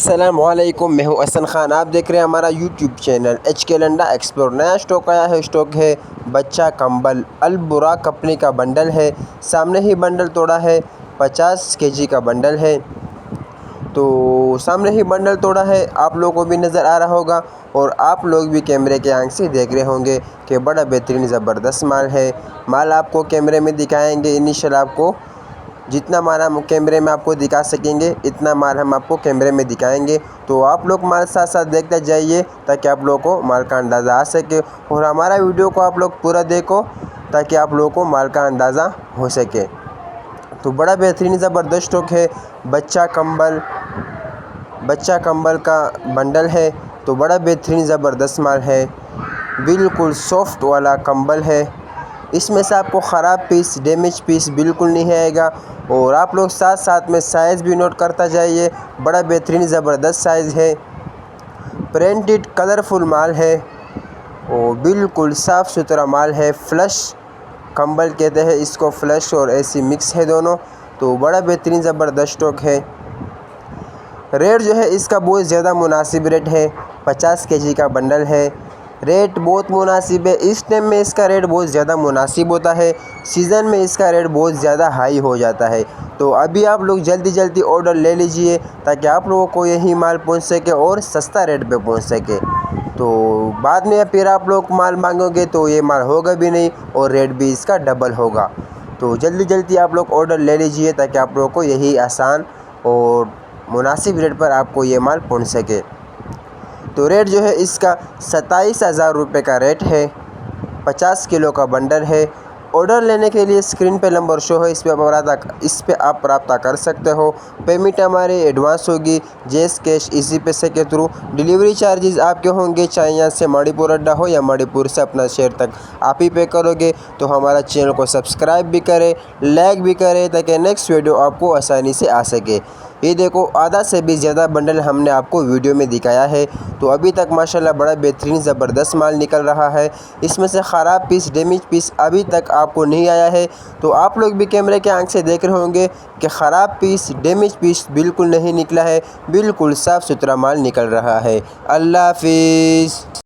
अस्सलामुअलैकुम, मैं हूं अहसन खान। आप देख रहे हैं हमारा यूट्यूब चैनल HK लंडा एक्सप्लोर। नया स्टॉक आया है। स्टॉक है बच्चा कंबल अल बुराक कंपनी का बंडल है। सामने ही बंडल तोड़ा है। 50 kg का बंडल है। तो सामने ही बंडल तोड़ा है, आप लोगों को भी नज़र आ रहा होगा और आप लोग भी कैमरे के आंख से देख रहे होंगे कि बड़ा बेहतरीन ज़बरदस्त माल है। माल आपको कैमरे में दिखाएंगे इंशाल्लाह। आपको जितना माल हम कैमरे में आपको दिखा सकेंगे इतना माल हम आपको कैमरे में दिखाएंगे। तो आप लोग माल साथ साथ देखते जाइए ताकि आप लोगों को माल का अंदाज़ा आ सके, और हमारा वीडियो को आप लोग पूरा देखो ताकि आप लोगों को माल का अंदाज़ा हो सके। तो बड़ा बेहतरीन ज़बरदस्त स्टॉक है। बच्चा कंबल का बंडल है। तो बड़ा बेहतरीन ज़बरदस्त माल है। बिल्कुल सॉफ्ट वाला कंबल है। इसमें से आपको ख़राब पीस, डैमेज पीस बिल्कुल नहीं आएगा। और आप लोग साथ साथ में साइज़ भी नोट करता जाइए। बड़ा बेहतरीन ज़बरदस्त साइज़ है। प्रिंटेड कलरफुल माल है और बिल्कुल साफ़ सुथरा माल है। फ्लश कंबल कहते हैं इसको, फ्लश और एसी मिक्स है दोनों। तो बड़ा बेहतरीन ज़बरदस्त स्टॉक है। रेट जो है इसका बहुत ज़्यादा मुनासिब रेट है। 50 kg का बंडल है। रेट बहुत मुनासिब है। इस टाइम में इसका रेट बहुत ज़्यादा मुनासिब होता है। सीज़न में इसका रेट बहुत ज़्यादा हाई हो जाता है। तो अभी आप लोग जल्दी जल्दी ऑर्डर ले लीजिए ताकि आप लोगों को यही माल पहुंच सके और सस्ता रेट पे पहुंच सके। तो बाद में फिर आप लोग माल मांगोगे तो ये माल होगा भी नहीं और रेट भी इसका डबल होगा। तो जल्दी जल्दी आप लोग ऑर्डर ले लीजिए ताकि आप लोगों को यही आसान और मुनासिब रेट पर आपको ये माल पहुंच सके। तो रेट जो है इसका 27,000 रुपये का रेट है। 50 किलो का बंडल है। ऑर्डर लेने के लिए स्क्रीन पे नंबर शो है, इस पे आप रब्ता कर सकते हो। पेमेंट हमारी एडवांस होगी, जैस कैश, इसी पैसे के थ्रू। डिलीवरी चार्जेस आपके होंगे, चाहे यहाँ से मणिपुर अड्डा हो या मणिपुर से अपना शहर तक आप ही पे करोगे। तो हमारा चैनल को सब्सक्राइब भी करें, लाइक भी करें ताकि नेक्स्ट वीडियो आपको आसानी से आ सके। ये देखो, आधा से भी ज़्यादा बंडल हमने आपको वीडियो में दिखाया है। तो अभी तक माशाल्लाह बड़ा बेहतरीन ज़बरदस्त माल निकल रहा है। इसमें से ख़राब पीस, डैमेज पीस अभी तक आपको नहीं आया है। तो आप लोग भी कैमरे के आंख से देख रहे होंगे कि ख़राब पीस, डैमेज पीस बिल्कुल नहीं निकला है। बिल्कुल साफ़ सुथरा माल निकल रहा है। अल्लाह हाफिज़।